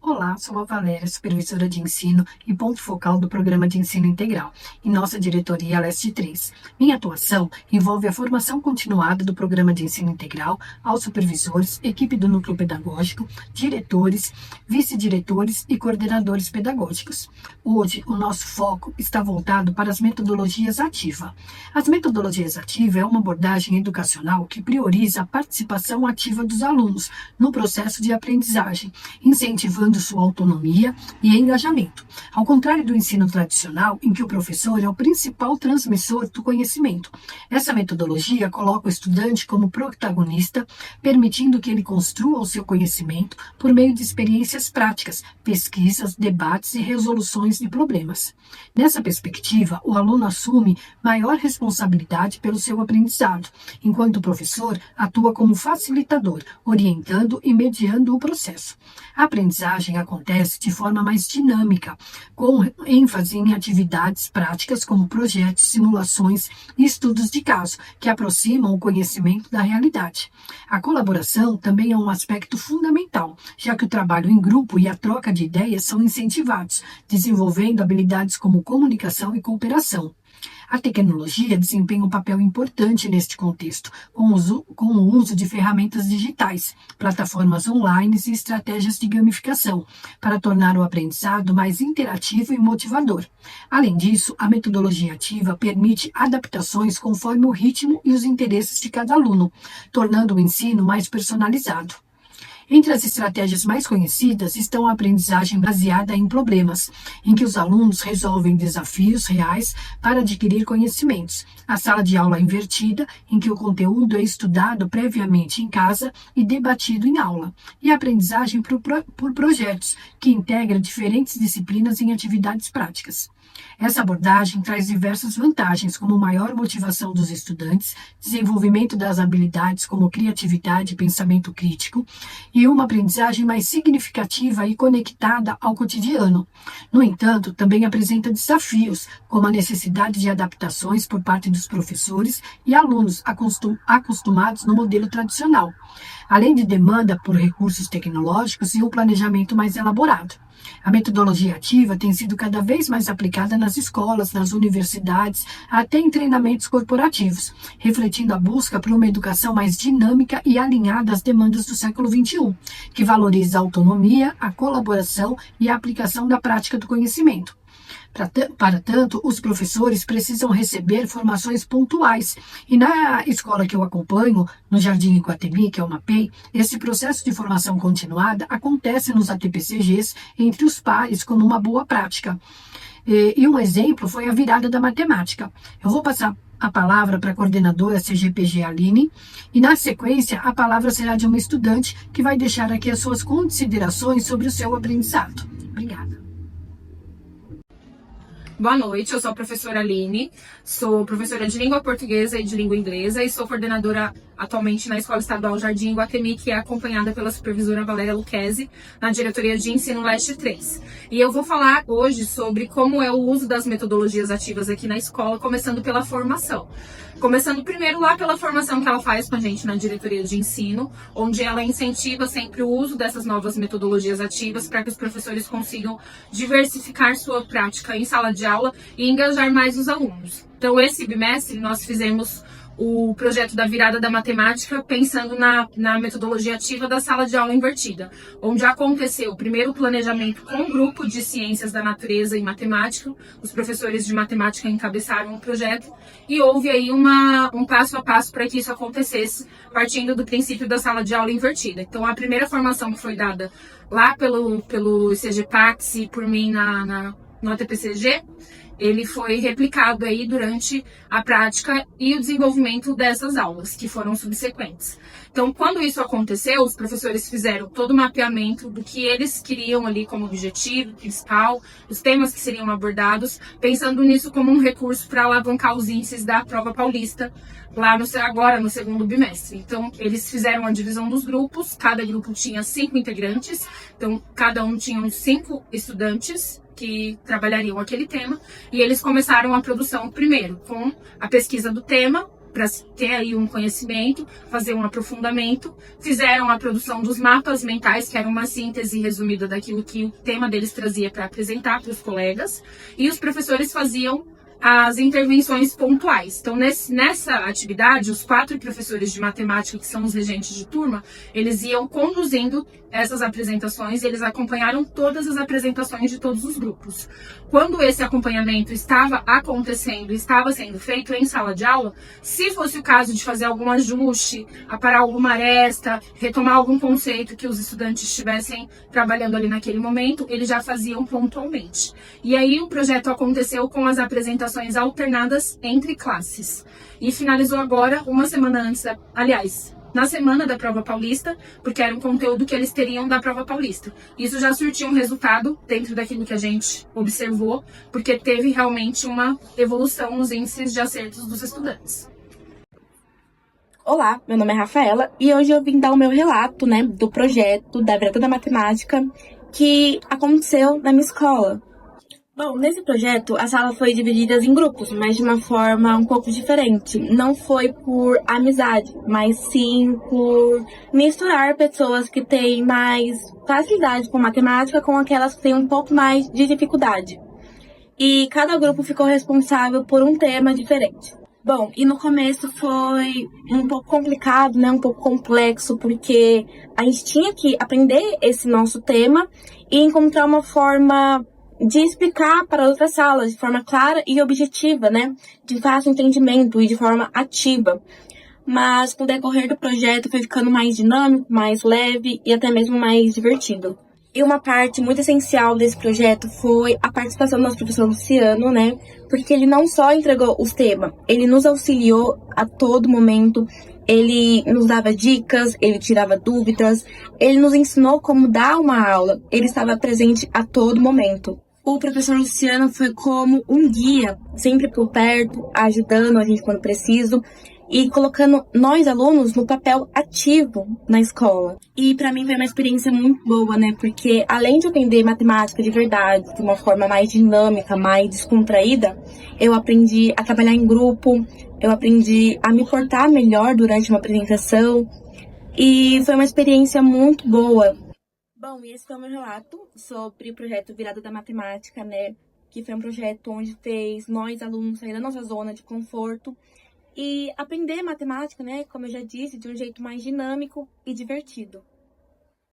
Olá, sou a Valéria, supervisora de ensino e ponto focal do Programa de Ensino Integral, em nossa diretoria Leste 3. Minha atuação envolve a formação continuada do Programa de Ensino Integral aos supervisores, equipe do núcleo pedagógico, diretores, vice-diretores e coordenadores pedagógicos. Hoje, o nosso foco está voltado para as metodologias ativas. As metodologias ativas é uma abordagem educacional que prioriza a participação ativa dos alunos no processo de aprendizagem, incentivando sua autonomia e engajamento, ao contrário do ensino tradicional, em que o professor é o principal transmissor do conhecimento. Essa metodologia coloca o estudante como protagonista, permitindo que ele construa o seu conhecimento por meio de experiências práticas, pesquisas, debates e resoluções de problemas. Nessa perspectiva, o aluno assume maior responsabilidade pelo seu aprendizado, enquanto o professor atua como facilitador, orientando e mediando o processo. A aprendizagem acontece de forma mais dinâmica, com ênfase em atividades práticas como projetos, simulações e estudos de caso, que aproximam o conhecimento da realidade. A colaboração também é um aspecto fundamental, já que o trabalho em grupo e a troca de ideias são incentivados, desenvolvendo habilidades como comunicação e cooperação. A tecnologia desempenha um papel importante neste contexto, com o uso de ferramentas digitais, plataformas online e estratégias de gamificação, para tornar o aprendizado mais interativo e motivador. Além disso, a metodologia ativa permite adaptações conforme o ritmo e os interesses de cada aluno, tornando o ensino mais personalizado. Entre as estratégias mais conhecidas estão a aprendizagem baseada em problemas, em que os alunos resolvem desafios reais para adquirir conhecimentos, a sala de aula invertida, em que o conteúdo é estudado previamente em casa e debatido em aula, e a aprendizagem por projetos, que integra diferentes disciplinas em atividades práticas. Essa abordagem traz diversas vantagens, como maior motivação dos estudantes, desenvolvimento das habilidades como criatividade e pensamento crítico, e uma aprendizagem mais significativa e conectada ao cotidiano. No entanto, também apresenta desafios, como a necessidade de adaptações por parte dos professores e alunos acostumados no modelo tradicional, além de demanda por recursos tecnológicos e um planejamento mais elaborado. A metodologia ativa tem sido cada vez mais aplicada nas escolas, nas universidades, até em treinamentos corporativos, refletindo a busca por uma educação mais dinâmica e alinhada às demandas do século XXI, que valoriza a autonomia, a colaboração e a aplicação da prática do conhecimento. Para tanto, os professores precisam receber formações pontuais. E na escola que eu acompanho, no Jardim Iguatemi, que é o MAPEI, esse processo de formação continuada acontece nos ATPCGs entre os pares como uma boa prática. E um exemplo foi a virada da matemática. Eu vou passar a palavra para a coordenadora CGPG Aline e, na sequência, a palavra será de uma estudante que vai deixar aqui as suas considerações sobre o seu aprendizado. Obrigada. Boa noite, eu sou a professora Aline, sou professora de língua portuguesa e de língua inglesa e sou coordenadora atualmente na Escola Estadual Jardim Iguatemi, que é acompanhada pela supervisora Valéria Lucchesi, na diretoria de ensino Leste 3. E eu vou falar hoje sobre como é o uso das metodologias ativas aqui na escola, começando pela formação. Começando primeiro lá pela formação que ela faz com a gente na diretoria de ensino, onde ela incentiva sempre o uso dessas novas metodologias ativas para que os professores consigam diversificar sua prática em sala de aula e engajar mais os alunos. Então, esse bimestre nós fizemos o projeto da virada da matemática pensando na metodologia ativa da sala de aula invertida, onde aconteceu o primeiro planejamento com um grupo de ciências da natureza e matemática, os professores de matemática encabeçaram o projeto e houve aí um passo a passo para que isso acontecesse, partindo do princípio da sala de aula invertida. Então, a formação que foi dada lá pelo ICGPAX e por mim no ATPCG, ele foi replicado aí durante a prática e o desenvolvimento dessas aulas, que foram subsequentes. Então, quando isso aconteceu, os professores fizeram todo o mapeamento do que eles queriam ali como objetivo principal, os temas que seriam abordados, pensando nisso como um recurso para alavancar os índices da prova paulista, agora no segundo bimestre. Então, eles fizeram a divisão dos grupos, cada grupo tinha 5 integrantes, então cada um tinha uns 5 estudantes que trabalhariam aquele tema, e eles começaram a produção primeiro com a pesquisa do tema, para ter aí um conhecimento, fazer um aprofundamento, fizeram a produção dos mapas mentais, que era uma síntese resumida daquilo que o tema deles trazia para apresentar para os colegas, e os professores faziam as intervenções pontuais. Então, nessa atividade, os 4 professores de matemática, que são os regentes de turma, eles iam conduzindo essas apresentações, eles acompanharam todas as apresentações de todos os grupos. Quando esse acompanhamento estava acontecendo, estava sendo feito em sala de aula, se fosse o caso de fazer algum ajuste, aparar alguma aresta, retomar algum conceito que os estudantes estivessem trabalhando ali naquele momento, eles já faziam pontualmente. E aí o projeto aconteceu com as apresentações alternadas entre classes. E finalizou agora, uma semana antes, na semana da prova paulista, porque era um conteúdo que eles teriam da prova paulista. Isso já surtiu um resultado dentro daquilo que a gente observou, porque teve realmente uma evolução nos índices de acertos dos estudantes. Olá, meu nome é Rafaela e hoje eu vim dar o meu relato, do projeto da Virada da Matemática que aconteceu na minha escola. Bom, nesse projeto, a sala foi dividida em grupos, mas de uma forma um pouco diferente. Não foi por amizade, mas sim por misturar pessoas que têm mais facilidade com matemática com aquelas que têm um pouco mais de dificuldade. E cada grupo ficou responsável por um tema diferente. Bom, e no começo foi um pouco complicado, um pouco complexo, porque a gente tinha que aprender esse nosso tema e encontrar uma forma de explicar para outras salas de forma clara e objetiva, de fácil entendimento e de forma ativa. Mas com o decorrer do projeto foi ficando mais dinâmico, mais leve e até mesmo mais divertido. E uma parte muito essencial desse projeto foi a participação do nosso professor Luciano, porque ele não só entregou os temas, ele nos auxiliou a todo momento, ele nos dava dicas, ele tirava dúvidas, ele nos ensinou como dar uma aula, ele estava presente a todo momento. O professor Luciano foi como um guia, sempre por perto, ajudando a gente quando preciso e colocando nós alunos no papel ativo na escola. E para mim foi uma experiência muito boa, porque além de aprender matemática de verdade, de uma forma mais dinâmica, mais descontraída, eu aprendi a trabalhar em grupo, eu aprendi a me portar melhor durante uma apresentação e foi uma experiência muito boa. Bom, e esse foi o meu relato sobre o projeto Virada da Matemática, que foi um projeto onde fez nós, alunos, sair da nossa zona de conforto e aprender matemática, como eu já disse, de um jeito mais dinâmico e divertido.